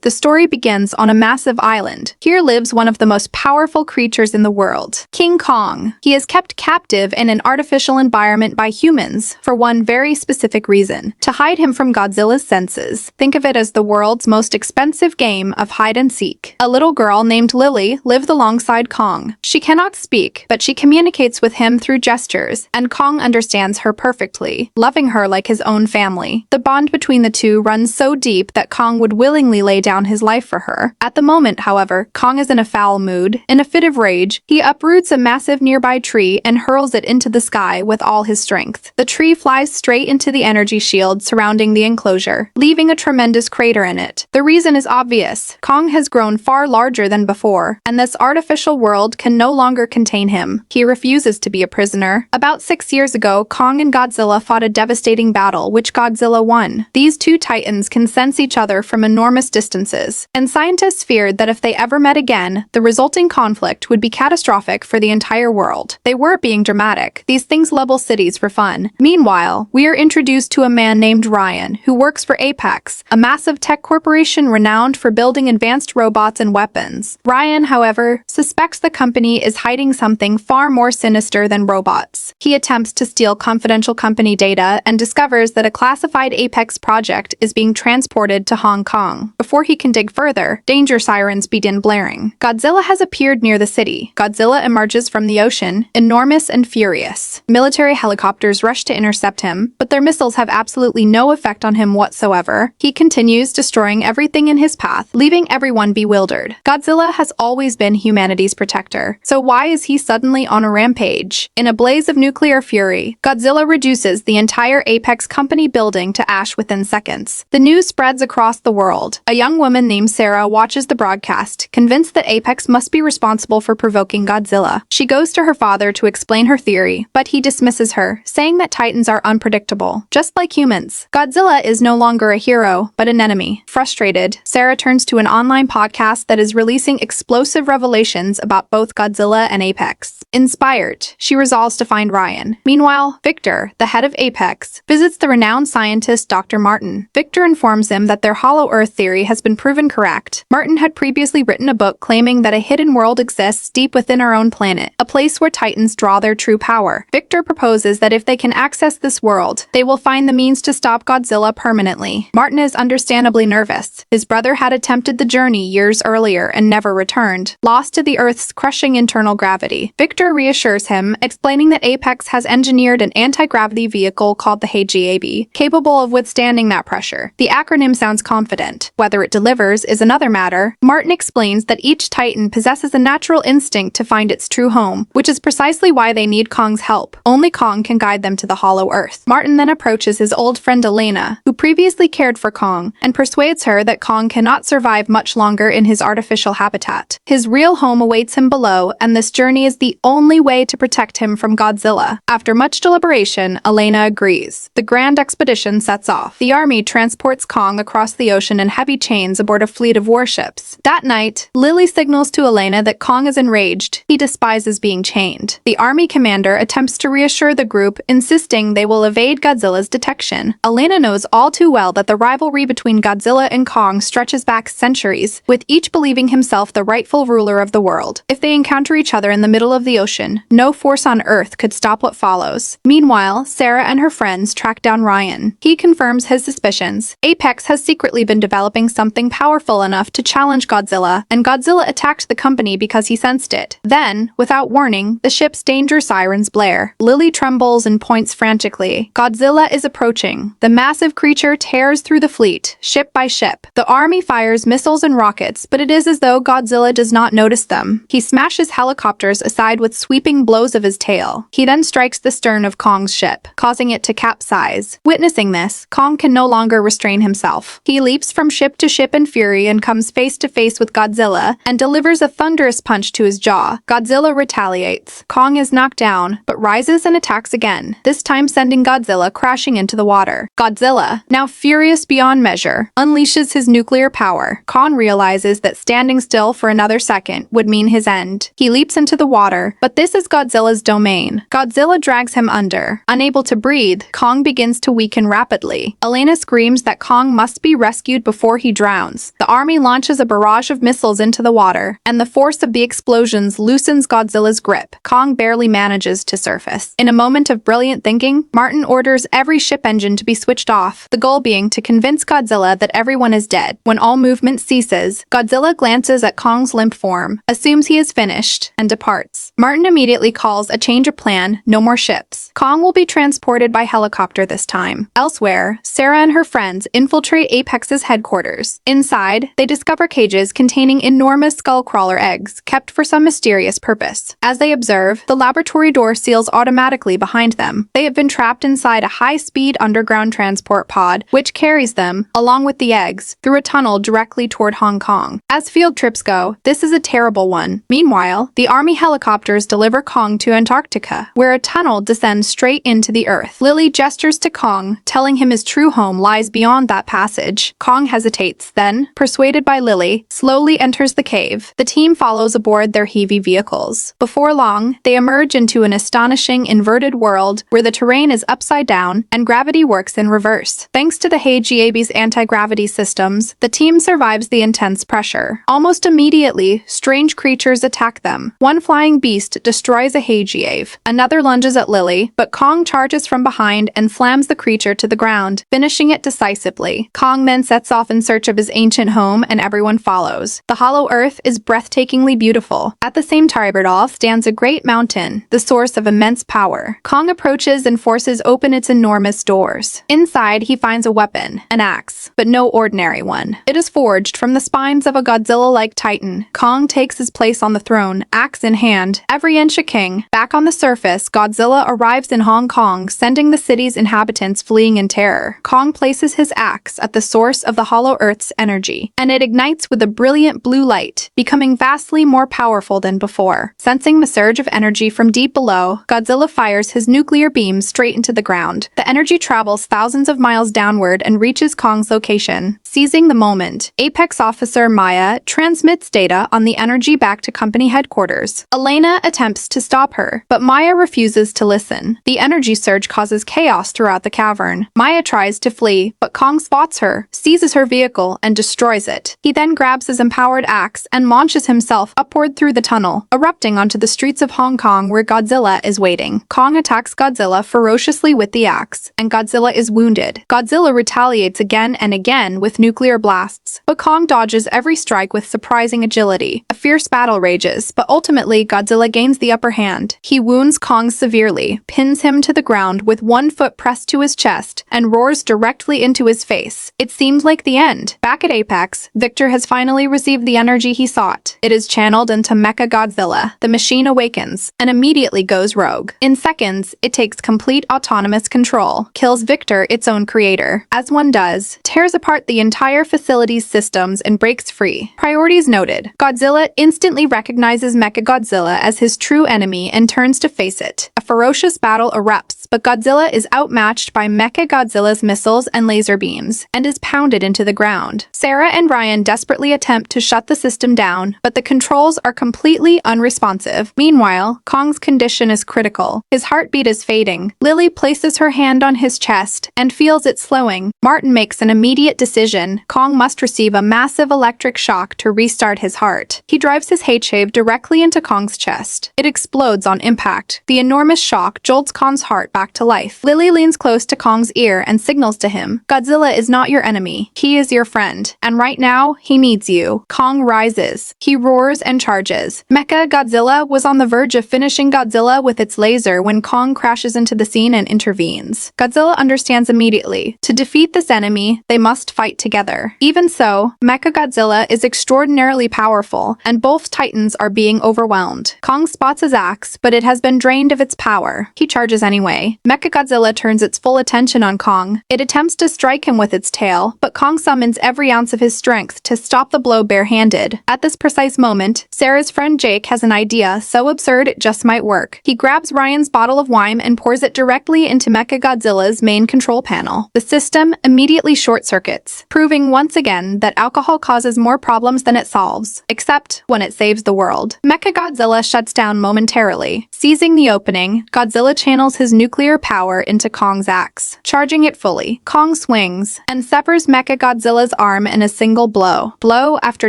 The story begins on a massive island. Here lives one of the most powerful creatures in the world, King Kong. He is kept captive in an artificial environment by humans for one very specific reason: to hide him from Godzilla's senses. Think of it as the world's most expensive game of hide and seek. A little girl named Lily lived alongside Kong. She cannot speak, but she communicates with him through gestures, and Kong understands her perfectly, loving her like his own family. The bond between the two runs so deep that Kong would willingly lay down his life for her. At the moment, however, Kong is in a foul mood. In a fit of rage, he uproots a massive nearby tree and hurls it into the sky with all his strength. The tree flies straight into the energy shield surrounding the enclosure, leaving a tremendous crater in it. The reason is obvious. Kong has grown far larger than before, and this artificial world can no longer contain him. He refuses to be a prisoner. About 6 years ago, Kong and Godzilla fought a devastating battle, which Godzilla won. These two titans can sense each other from enormous distances, and scientists feared that if they ever met again, the resulting conflict would be catastrophic for the entire world. They weren't being dramatic. These things level cities for fun. Meanwhile, we are introduced to a man named Ryan, who works for Apex, a massive tech corporation renowned for building advanced robots and weapons. Ryan, however, suspects the company is hiding something far more sinister than robots. He attempts to steal confidential company data and discovers that a classified Apex project is being transported to Hong Kong. Before he can dig further, danger sirens begin blaring. Godzilla has appeared near the city. Godzilla emerges from the ocean, enormous and furious. Military helicopters rush to intercept him, but their missiles have absolutely no effect on him whatsoever. He continues destroying everything in his path, leaving everyone bewildered. Godzilla has always been humanity's protector, so why is he suddenly on a rampage? In a blaze of nuclear fury, Godzilla reduces the entire Apex company building to ash within seconds. The news spreads across the world. A young woman named Sarah watches the broadcast, convinced that Apex must be responsible for provoking Godzilla. She goes to her father to explain her theory, but he dismisses her, saying that Titans are unpredictable, just like humans. Godzilla is no longer a hero, but an enemy. Frustrated, Sarah turns to an online podcast that is releasing explosive revelations about both Godzilla and Apex. Inspired, she resolves to find Ryan. Meanwhile, Victor, the head of Apex, visits the renowned scientist Dr. Martin. Victor informs him that their Hollow Earth theory has been proven correct. Martin had previously written a book claiming that a hidden world exists deep within our own planet, a place where Titans draw their true power. Victor proposes that if they can access this world, they will find the means to stop Godzilla permanently. Martin is understandably nervous. His brother had attempted the journey years earlier and never returned, lost to the Earth's crushing internal gravity. Victor reassures him, explaining that Apex has engineered an anti-gravity vehicle called the HGAB, capable of withstanding that pressure. The acronym sounds confident. Whether it delivers is another matter. Martin explains that each Titan possesses a natural instinct to find its true home, which is precisely why they need Kong's help. Only Kong can guide them to the Hollow Earth. Martin then approaches his old friend Elena, who previously cared for Kong, and persuades her that Kong cannot survive much longer in his artificial habitat. His real home awaits him below, and this journey is the only way to protect him from Godzilla. After much deliberation, Elena agrees. The grand expedition sets off. The army transports Kong across the ocean in heavy chains aboard a fleet of warships. That night, Lily signals to Elena that Kong is enraged. He despises being chained. The army commander attempts to reassure the group, insisting they will evade Godzilla's detection. Elena knows all too well that the rivalry between Godzilla and Kong stretches back centuries, with each believing himself the rightful ruler of the world. If they encounter each other in the middle of the ocean, no force on Earth could stop what follows. Meanwhile, Sarah and her friends track down Ryan. He confirms his suspicions. Apex has secretly been developing something powerful enough to challenge Godzilla, and Godzilla attacked the company because he sensed it. Then, without warning, the ship's danger sirens blare. Lily trembles and points frantically. Godzilla is approaching. The massive creature tears through the fleet, ship by ship. The army fires missiles and rockets, but it is as though Godzilla does not notice them. He smashes helicopters aside with sweeping blows of his tail. He then strikes the stern of Kong's ship, causing it to capsize. Witnessing this, Kong can no longer restrain himself. He leaps from ship to ship in fury and comes face to face with Godzilla and delivers a thunderous punch to his jaw. Godzilla retaliates. Kong is knocked down, but rises and attacks again, this time sending Godzilla crashing into the water. Godzilla, now furious beyond measure, unleashes his nuclear power. Kong realizes that standing still for another second would mean his end. He leaps into the water, but this is Godzilla's domain. Godzilla drags him under. Unable to breathe, Kong begins to weaken rapidly. Elena screams that Kong must be rescued before he drowns drowns. The army launches a barrage of missiles into the water, and the force of the explosions loosens Godzilla's grip. Kong barely manages to surface. In a moment of brilliant thinking, Martin orders every ship engine to be switched off, the goal being to convince Godzilla that everyone is dead. When all movement ceases, Godzilla glances at Kong's limp form, assumes he is finished, and departs. Martin immediately calls a change of plan, no more ships. Kong will be transported by helicopter this time. Elsewhere, Sarah and her friends infiltrate Apex's headquarters. Inside, they discover cages containing enormous skullcrawler eggs, kept for some mysterious purpose. As they observe, the laboratory door seals automatically behind them. They have been trapped inside a high-speed underground transport pod, which carries them, along with the eggs, through a tunnel directly toward Hong Kong. As field trips go, this is a terrible one. Meanwhile, the army helicopters deliver Kong to Antarctica, where a tunnel descends straight into the Earth. Lily gestures to Kong, telling him his true home lies beyond that passage. Kong hesitates, then, persuaded by Lily, slowly enters the cave. The team follows aboard their heavy vehicles. Before long, they emerge into an astonishing inverted world where the terrain is upside down and gravity works in reverse. Thanks to the HGAB's anti-gravity systems, the team survives the intense pressure. Almost immediately, strange creatures attack them. One flying beast destroys a HGAV. Another lunges at Lily, but Kong charges from behind and slams the creature to the ground, finishing it decisively. Kong then sets off in search of his ancient home, and everyone follows. The hollow earth is breathtakingly beautiful. At the same time stands a great mountain, the source of immense power. Kong approaches and forces open its enormous doors. Inside, he finds a weapon, an axe, but no ordinary one. It is forged from the spines of a Godzilla-like titan. Kong takes his place on the throne, axe in hand, every inch a king. Back on the surface, Godzilla arrives in Hong Kong, sending the city's inhabitants fleeing in terror. Kong places his axe at the source of the hollow earth's energy, and it ignites with a brilliant blue light, becoming vastly more powerful than before. Sensing the surge of energy from deep below, Godzilla fires his nuclear beams straight into the ground. The energy travels thousands of miles downward and reaches Kong's location. Seizing the moment, Apex Officer Maya transmits data on the energy back to company headquarters. Elena attempts to stop her, but Maya refuses to listen. The energy surge causes chaos throughout the cavern. Maya tries to flee, but Kong spots her, seizes her vehicle, and destroys it. He then grabs his empowered axe and launches himself upward through the tunnel, erupting onto the streets of Hong Kong where Godzilla is waiting. Kong attacks Godzilla ferociously with the axe, and Godzilla is wounded. Godzilla retaliates again and again with nuclear blasts, but Kong dodges every strike with surprising agility. A fierce battle rages, but ultimately Godzilla gains the upper hand. He wounds Kong severely, pins him to the ground with one foot pressed to his chest, and roars directly into his face. It seems like the end. Back at Apex, Victor has finally received the energy he sought. It is channeled into Mecha Godzilla. The machine awakens and immediately goes rogue. In seconds, it takes complete autonomous control, kills Victor, its own creator. As one does, tears apart the entire facility's systems and breaks free. Priorities noted. Godzilla instantly recognizes Mechagodzilla as his true enemy and turns to face it. A ferocious battle erupts, but Godzilla is outmatched by Mechagodzilla's missiles and laser beams, and is pounded into the ground. Sarah and Ryan desperately attempt to shut the system down, but the controls are completely unresponsive. Meanwhile, Kong's condition is critical. His heartbeat is fading. Lily places her hand on his chest and feels it slowing. Martin makes an immediate decision. Kong must receive a massive electric shock to restart his heart. He drives his H-Shave directly into Kong's chest. It explodes on impact. The enormous shock jolts Kong's heart back to life. Lily leans close to Kong's ear and signals to him, "Godzilla is not your enemy. He is your friend. And right now, he needs you." Kong rises. He roars and charges. Mecha Godzilla was on the verge of finishing Godzilla with its laser when Kong crashes into the scene and intervenes. Godzilla understands immediately. To defeat this enemy, they must fight together. Even so, Mechagodzilla is extraordinarily powerful, and both titans are being overwhelmed. Kong spots his axe, but it has been drained of its power. He charges anyway. Mechagodzilla turns its full attention on Kong. It attempts to strike him with its tail, but Kong summons every ounce of his strength to stop the blow barehanded. At this precise moment, Sarah's friend Jake has an idea so absurd it just might work. He grabs Ryan's bottle of wine and pours it directly into Mechagodzilla's main control panel. The system immediately short-circuits, proving once again that alcohol causes more problems than it solves, except when it saves the world. Mechagodzilla shuts down momentarily. Seizing the opening, Godzilla channels his nuclear nuclear power into Kong's axe. Charging it fully, Kong swings and severs Mechagodzilla's arm in a single blow. Blow after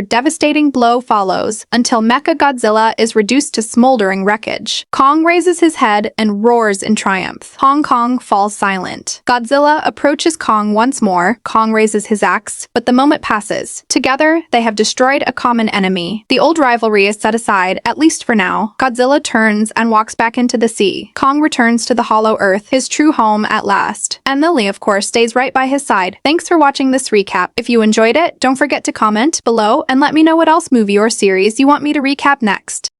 devastating blow follows until Mechagodzilla is reduced to smoldering wreckage. Kong raises his head and roars in triumph. Hong Kong falls silent. Godzilla approaches Kong once more. Kong raises his axe, but the moment passes. Together, they have destroyed a common enemy. The old rivalry is set aside, at least for now. Godzilla turns and walks back into the sea. Kong returns to the Hollow Earth, his true home at last. And Lily, of course, stays right by his side. Thanks for watching this recap. If you enjoyed it, don't forget to comment below and let me know what else movie or series you want me to recap next.